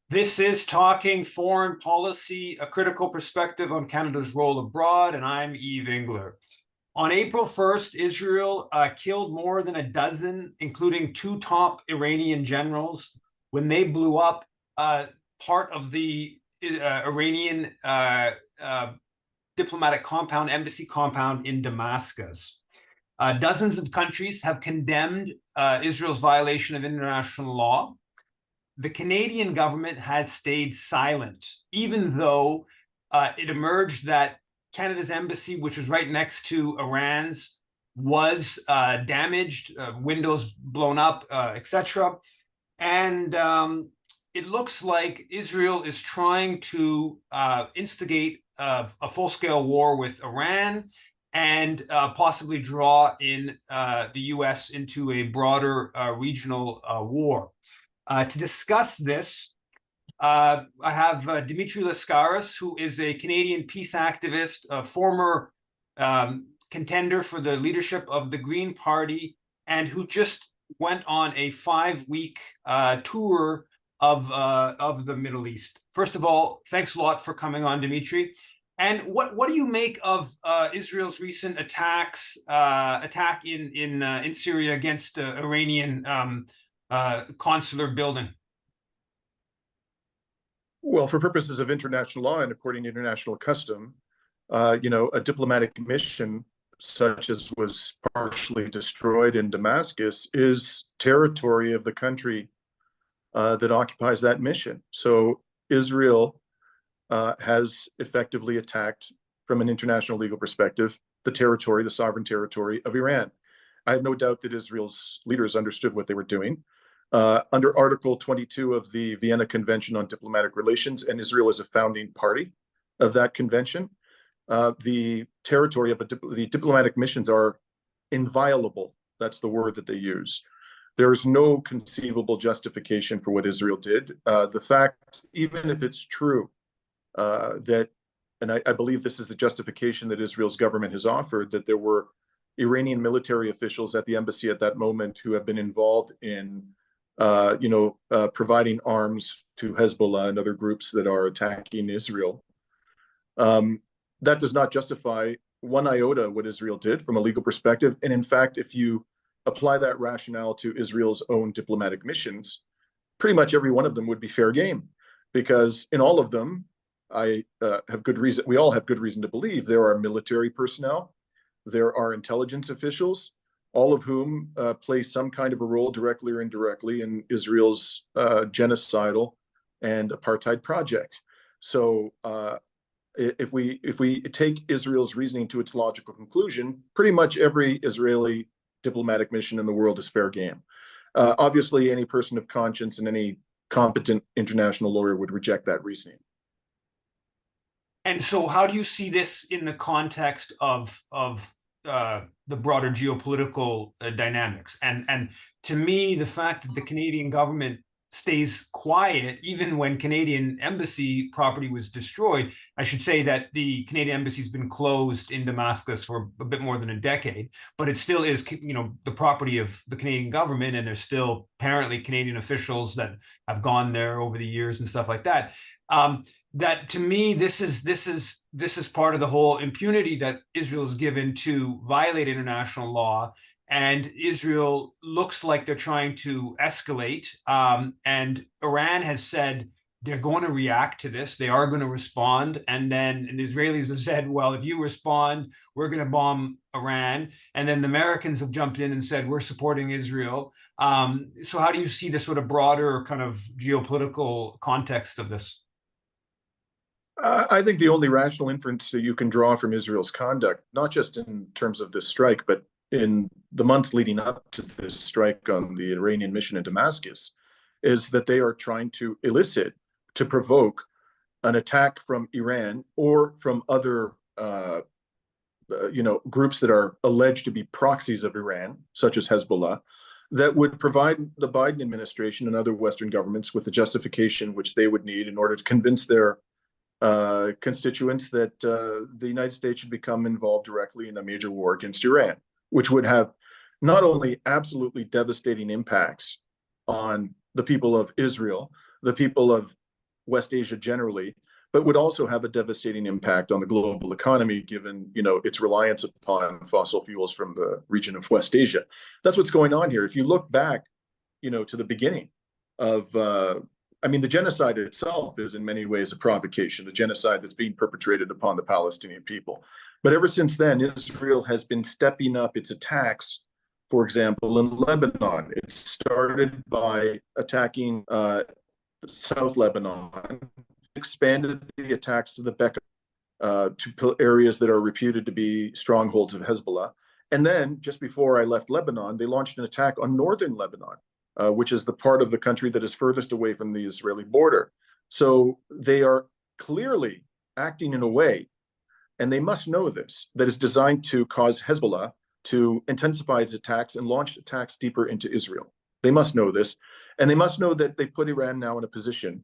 This is Talking Foreign Policy, a critical perspective on Canada's role abroad, and I'm Yves Engler. On April 1st, Israel killed more than a dozen, including two top Iranian generals, when they blew up part of the Iranian diplomatic compound, embassy compound in Damascus. Dozens of countries have condemned Israel's violation of international law. The Canadian government has stayed silent, even though it emerged that Canada's embassy, which was right next to Iran's, was damaged, windows blown up, etc. And it looks like Israel is trying to instigate a full-scale war with Iran and possibly draw in the U.S. into a broader regional war. To discuss this, I have Dimitri Lascaris, who is a Canadian peace activist, a former contender for the leadership of the Green Party, and who just went on a 5-week tour of the Middle East. First of all, thanks a lot for coming on, Dimitri. And what do you make of Israel's recent attack in Syria against Iranian consular building? Well, for purposes of international law and according to international custom, a diplomatic mission such as was partially destroyed in Damascus is territory of the country that occupies that mission. So Israel has effectively attacked, from an international legal perspective, the sovereign territory of Iran. I have no doubt that Israel's leaders understood what they were doing. Under Article 22 of the Vienna Convention on Diplomatic Relations, and Israel is a founding party of that convention, the territory of the diplomatic missions are inviolable. That's the word that they use. There is no conceivable justification for what Israel did. The fact, even if it's true, that, and I believe this is the justification that Israel's government has offered, that there were Iranian military officials at the embassy at that moment who have been involved in providing arms to Hezbollah and other groups that are attacking Israel. That does not justify one iota what Israel did from a legal perspective. And in fact, if you apply that rationale to Israel's own diplomatic missions, pretty much every one of them would be fair game, because in all of them, we all have good reason to believe there are military personnel, there are intelligence officials, all of whom play some kind of a role, directly or indirectly, in Israel's genocidal and apartheid project. So if we take Israel's reasoning to its logical conclusion, pretty much every Israeli diplomatic mission in the world is fair game. Obviously, any person of conscience and any competent international lawyer would reject that reasoning. And so how do you see this in the context of the broader geopolitical dynamics? And to me, the fact that the Canadian government stays quiet, even when Canadian embassy property was destroyed, I should say that the Canadian embassy has been closed in Damascus for a bit more than a decade, but it still is, the property of the Canadian government, and there's still apparently Canadian officials that have gone there over the years and stuff like that. That to me, this is part of the whole impunity that Israel is given to violate international law, and Israel looks like they're trying to escalate. And Iran has said they're going to react to this; they are going to respond. And then the Israelis have said, "Well, if you respond, we're going to bomb Iran." And then the Americans have jumped in and said, "We're supporting Israel." So, how do you see the sort of broader kind of geopolitical context of this? I think the only rational inference that you can draw from Israel's conduct, not just in terms of this strike, but in the months leading up to this strike on the Iranian mission in Damascus, is that they are trying to provoke an attack from Iran or from other, groups that are alleged to be proxies of Iran, such as Hezbollah, that would provide the Biden administration and other Western governments with the justification which they would need in order to convince their constituents that the United States should become involved directly in a major war against Iran, which would have not only absolutely devastating impacts on the people of Israel, the people of West Asia generally, but would also have a devastating impact on the global economy, given, its reliance upon fossil fuels from the region of West Asia. That's what's going on here. If you look back, to the beginning of, the genocide itself is in many ways a provocation, the genocide that's being perpetrated upon the Palestinian people. But ever since then, Israel has been stepping up its attacks. For example, in Lebanon, it started by attacking South Lebanon, expanded the attacks to the Bekaa, to areas that are reputed to be strongholds of Hezbollah. And then, just before I left Lebanon, they launched an attack on northern Lebanon, which is the part of the country that is furthest away from the Israeli border. So they are clearly acting in a way, and they must know this, that is designed to cause Hezbollah to intensify its attacks and launch attacks deeper into Israel. They must know this, and they must know that they put Iran now in a position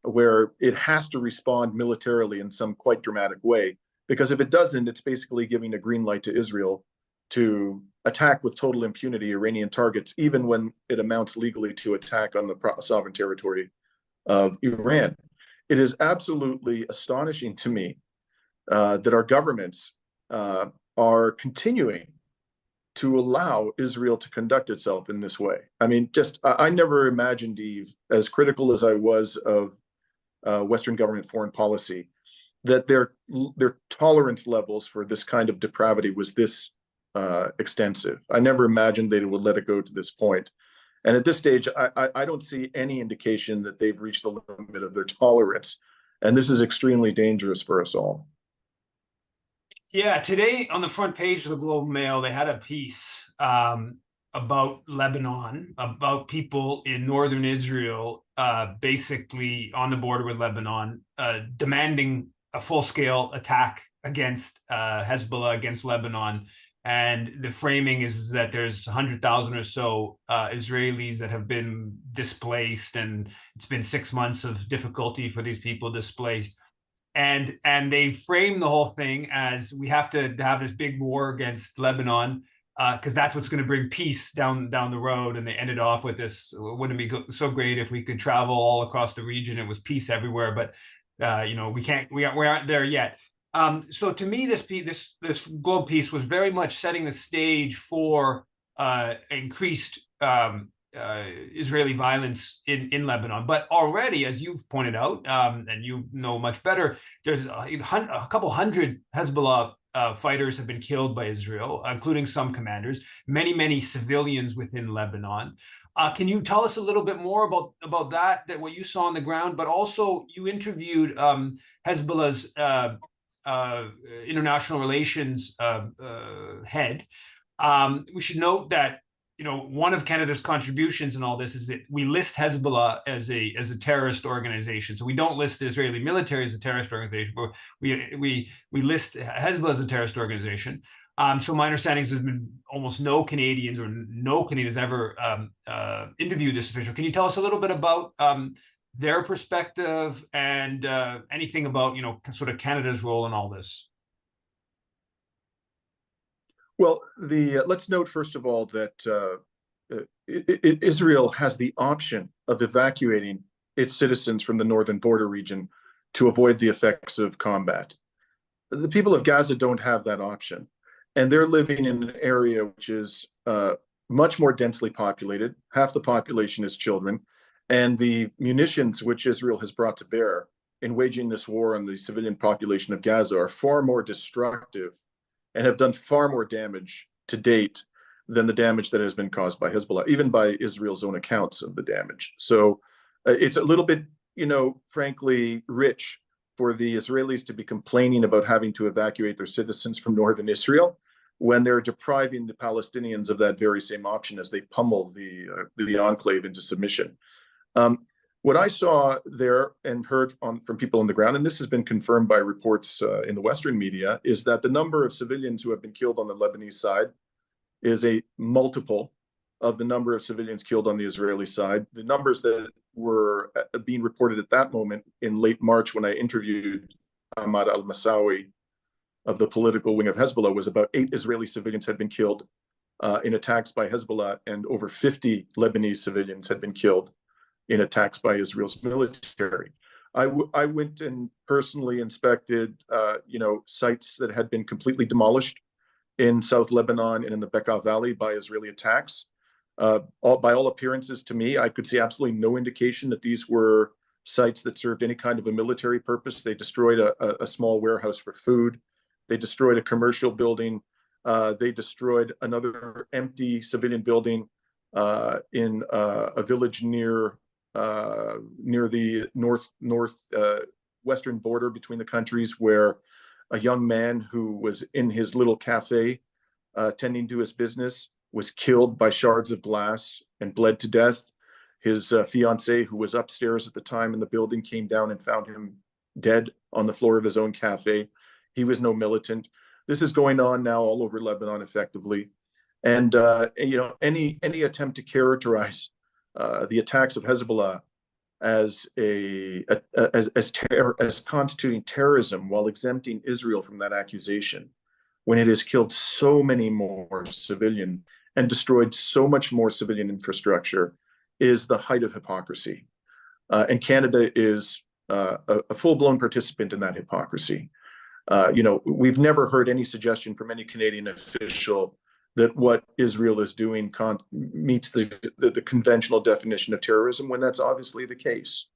where it has to respond militarily in some quite dramatic way, because if it doesn't, it's basically giving a green light to Israel to attack with total impunity Iranian targets, even when it amounts legally to attack on the sovereign territory of Iran. It is absolutely astonishing to me that our governments are continuing to allow Israel to conduct itself in this way. I never imagined, Yves, as critical as I was of Western government foreign policy, that their tolerance levels for this kind of depravity was this extensive. I never imagined they would let it go to this point. And at this stage, I don't see any indication that they've reached the limit of their tolerance. And this is extremely dangerous for us all. Yeah, today on the front page of the Globe and Mail, they had a piece about Lebanon, about people in northern Israel, basically on the border with Lebanon, demanding a full-scale attack against Hezbollah, against Lebanon. And the framing is that there's 100,000 or so Israelis that have been displaced, and it's been 6 months of difficulty for these people displaced. And they frame the whole thing as we have to have this big war against Lebanon because that's what's going to bring peace down the road. And they ended off with this: wouldn't it be so great if we could travel all across the region? It was peace everywhere, but we can't. We aren't there yet. So to me, this Globe piece was very much setting the stage for increased Israeli violence in Lebanon. But already, as you've pointed out, and you know much better, there's a couple hundred Hezbollah fighters have been killed by Israel, including some commanders, many civilians within Lebanon. Can you tell us a little bit more about that what you saw on the ground? But also, you interviewed Hezbollah's international relations head. We should note that one of Canada's contributions in all this is that we list Hezbollah as a terrorist organization. So we don't list the Israeli military as a terrorist organization, but we list Hezbollah as a terrorist organization. So my understanding is there's been almost no Canadians or no Canadians ever interviewed this official. Can you tell us a little bit about their perspective and anything about sort of Canada's role in all this? Well, let's note first of all that Israel has the option of evacuating its citizens from the northern border region to avoid the effects of combat. The people of Gaza don't have that option, and they're living in an area which is much more densely populated. Half the population is children, and the munitions which Israel has brought to bear in waging this war on the civilian population of Gaza are far more destructive and have done far more damage to date than the damage that has been caused by Hezbollah, even by Israel's own accounts of the damage. So it's a little bit, frankly, rich for the Israelis to be complaining about having to evacuate their citizens from northern Israel when they're depriving the Palestinians of that very same option as they pummel the enclave into submission. What I saw there and heard from people on the ground, and this has been confirmed by reports in the Western media, is that the number of civilians who have been killed on the Lebanese side is a multiple of the number of civilians killed on the Israeli side. The numbers that were being reported at that moment in late March when I interviewed Ahmad al-Massawi of the political wing of Hezbollah was about 8 Israeli civilians had been killed in attacks by Hezbollah, and over 50 Lebanese civilians had been killed in attacks by Israel's military. I went and personally inspected, sites that had been completely demolished in South Lebanon and in the Bekaa Valley by Israeli attacks. By all appearances to me, I could see absolutely no indication that these were sites that served any kind of a military purpose. They destroyed a small warehouse for food. They destroyed a commercial building. They destroyed another empty civilian building in a village near the western border between the countries, where a young man who was in his little cafe tending to his business was killed by shards of glass and bled to death. His fiancée, who was upstairs at the time in the building, came down and found him dead on the floor of his own cafe. He was no militant. This is going on now all over Lebanon, effectively. And any attempt to characterize the attacks of Hezbollah as constituting terrorism while exempting Israel from that accusation, when it has killed so many more civilian and destroyed so much more civilian infrastructure, is the height of hypocrisy. And Canada is a full-blown participant in that hypocrisy. We've never heard any suggestion from any Canadian official that what Israel is doing meets the conventional definition of terrorism, when that's obviously the case.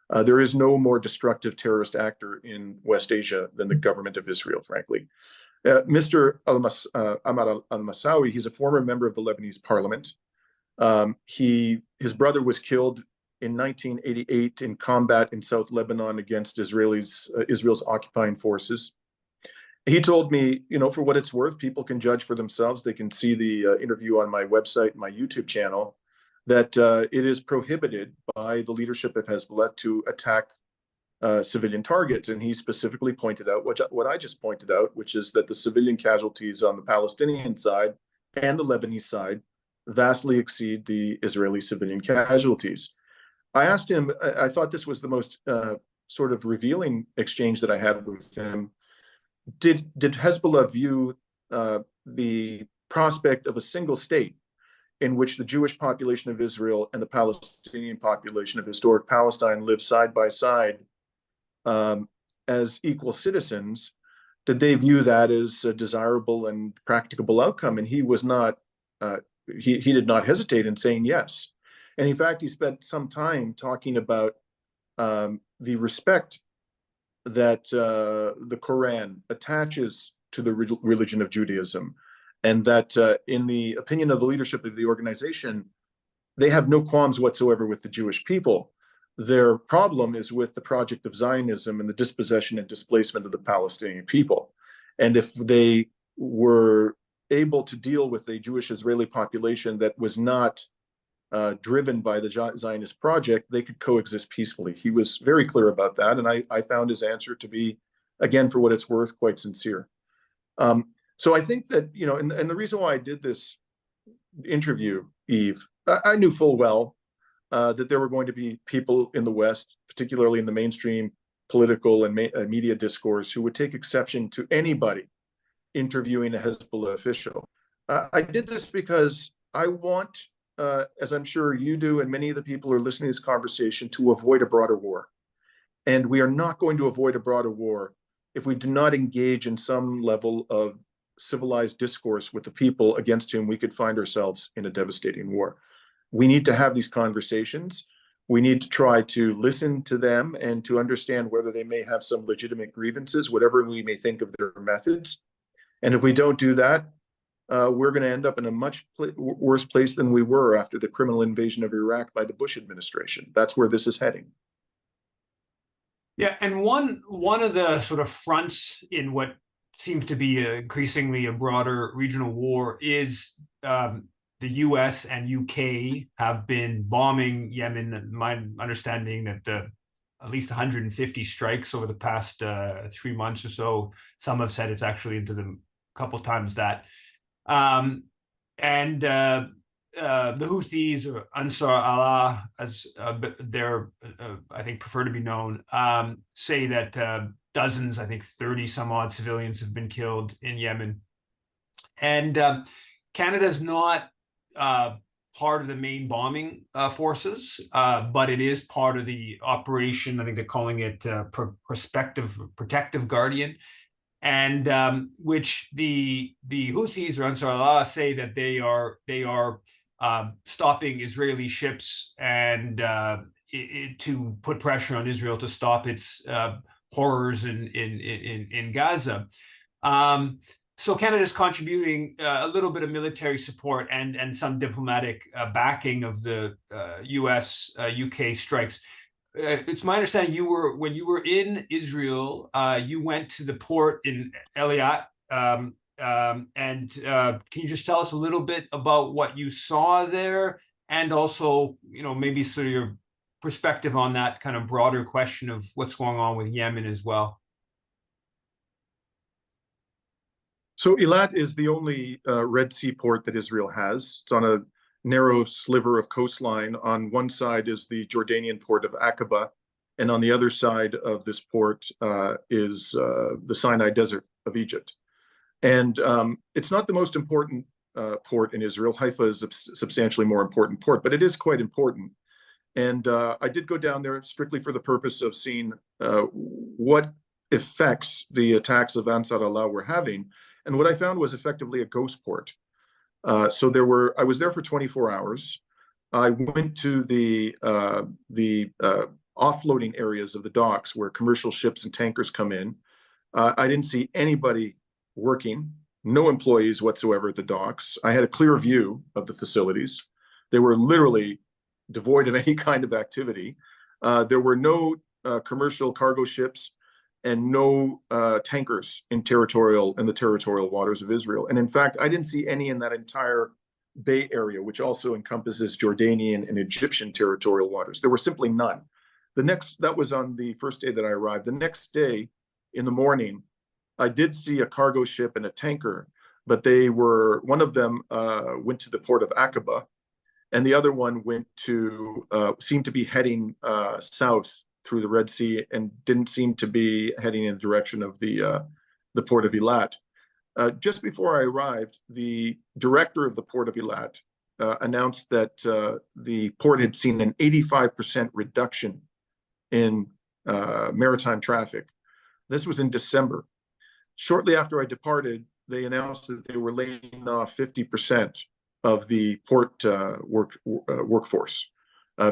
There is no more destructive terrorist actor in West Asia than the government of Israel, frankly. Mr. Ahmad al-Massawi, he's a former member of the Lebanese parliament. His brother was killed in 1988 in combat in South Lebanon against Israel's occupying forces. He told me, for what it's worth, people can judge for themselves. They can see the interview on my website, my YouTube channel, that it is prohibited by the leadership of Hezbollah to attack civilian targets. And he specifically pointed out what I just pointed out, which is that the civilian casualties on the Palestinian side and the Lebanese side vastly exceed the Israeli civilian casualties. I asked him, I thought this was the most sort of revealing exchange that I had with him. Did Hezbollah view the prospect of a single state in which the Jewish population of Israel and the Palestinian population of historic Palestine live side by side as equal citizens? Did they view that as a desirable and practicable outcome? And he was not. He did not hesitate in saying yes. And in fact, he spent some time talking about the respect that the Quran attaches to the religion of Judaism, and that in the opinion of the leadership of the organization, they have no qualms whatsoever with the Jewish people. Their problem is with the project of Zionism and the dispossession and displacement of the Palestinian people. And if they were able to deal with a Jewish Israeli population that was not driven by the Zionist project, they could coexist peacefully. He was very clear about that, and I found his answer to be, again, for what it's worth, quite sincere. So I think that, and the reason why I did this interview, Yves, I knew full well that there were going to be people in the West, particularly in the mainstream political and media discourse, who would take exception to anybody interviewing a Hezbollah official. I did this because I want, as I'm sure you do and many of the people who are listening to this conversation, to avoid a broader war. And we are not going to avoid a broader war if we do not engage in some level of civilized discourse with the people against whom we could find ourselves in a devastating war. We need to have these conversations. We need to try to listen to them and to understand whether they may have some legitimate grievances, whatever we may think of their methods. And if we don't do that, we're going to end up in a much worse place than we were after the criminal invasion of Iraq by the Bush administration. That's where this is heading. Yeah, and one of the sort of fronts in what seems to be increasingly a broader regional war is the US and UK have been bombing Yemen. My understanding that at least 150 strikes over the past 3 months or so. Some have said it's actually into the couple times that. The Houthis, or Ansar Allah, as they're, I think, prefer to be known, say that dozens, I think 30 some odd civilians have been killed in Yemen. And Canada's not part of the main bombing forces, but it is part of the operation. I think they're calling it Protective Guardian, and which the Houthis or Ansar Allah say that they are stopping Israeli ships and to put pressure on Israel to stop its horrors in Gaza. So Canada is contributing a little bit of military support and some diplomatic backing of the U.S. UK strikes. It's my understanding when you were in Israel, you went to the port in Eilat, and can you just tell us a little bit about what you saw there, and also, maybe sort of your perspective on that kind of broader question of what's going on with Yemen as well? So Eilat is the only Red Sea port that Israel has. It's on a narrow sliver of coastline. On one side is the Jordanian port of Aqaba, and on the other side of this port is the Sinai Desert of Egypt. And it's not the most important port in Israel. Haifa is a substantially more important port, but it is quite important. And I did go down there strictly for the purpose of seeing what effects the attacks of Ansar Allah were having. And what I found was effectively a ghost port. So I was there for 24 hours. I went to the offloading areas of the docks where commercial ships and tankers come in. I didn't see anybody working, no employees whatsoever at the docks. I had a clear view of the facilities. They were literally devoid of any kind of activity. There were no commercial cargo ships and no tankers in the territorial waters of Israel. And in fact, I didn't see any in that entire Bay Area, which also encompasses Jordanian and Egyptian territorial waters. There were simply none. That was on the first day that I arrived. The next day in the morning, I did see a cargo ship and a tanker, but one of them went to the port of Aqaba, and the other one seemed to be heading south through the Red Sea and didn't seem to be heading in the direction of the port of Eilat. Just before I arrived, the director of the port of Eilat announced that the port had seen an 85% reduction in maritime traffic. This was in December. Shortly after I departed, they announced that they were laying off 50% of the port workforce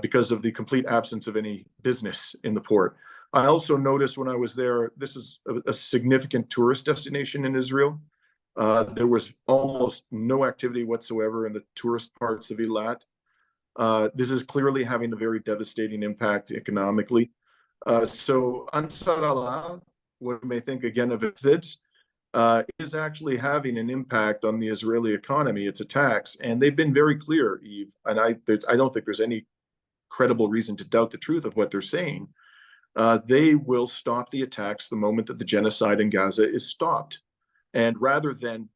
because of the complete absence of any business in the port. I also noticed when I was there, this is a significant tourist destination in Israel. There was almost no activity whatsoever in the tourist parts of Eilat. This is clearly having a very devastating impact economically. So Ansar Allah, what you may think again of it, is actually having an impact on the Israeli economy, its attacks. And they've been very clear, Yves, and I don't think there's any credible reason to doubt the truth of what they're saying. They will stop the attacks the moment that the genocide in Gaza is stopped. And rather than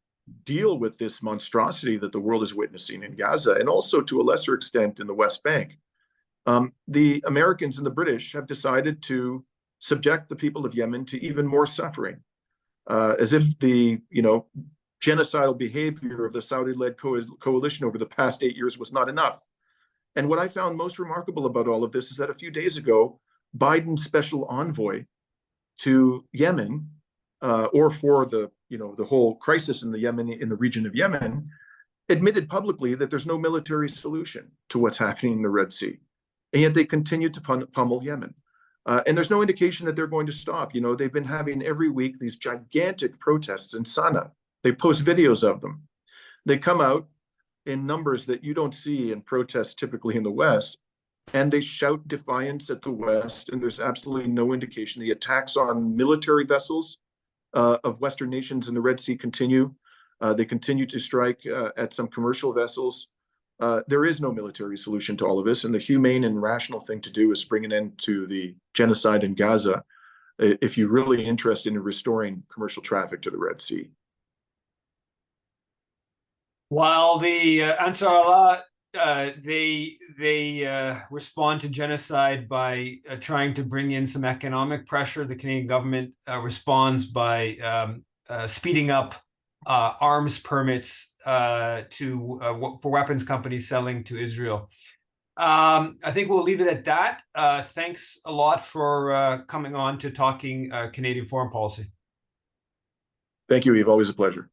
deal with this monstrosity that the world is witnessing in Gaza, and also to a lesser extent in the West Bank, the Americans and the British have decided to subject the people of Yemen to even more suffering, as if the genocidal behavior of the Saudi-led coalition over the past 8 years was not enough. And what I found most remarkable about all of this is that a few days ago, Biden's special envoy to Yemen, or for the whole crisis in the region of Yemen, admitted publicly that there's no military solution to what's happening in the Red Sea, and yet they continue to pummel Yemen. And there's no indication that they're going to stop. They've been having every week these gigantic protests in Sana'a. They post videos of them. They come out in numbers that you don't see in protests typically in the West, and they shout defiance at the West, and there's absolutely no indication. The attacks on military vessels of Western nations in the Red Sea continue. They continue to strike at some commercial vessels. There is no military solution to all of this, and the humane and rational thing to do is bring an end to the genocide in Gaza if you're really interested in restoring commercial traffic to the Red Sea. While the Ansar Allah, they respond to genocide by trying to bring in some economic pressure. The Canadian government responds by speeding up arms permits for weapons companies selling to Israel. I think we'll leave it at that. Thanks a lot for coming on to talking Canadian foreign policy. Thank you, Yves. Always a pleasure.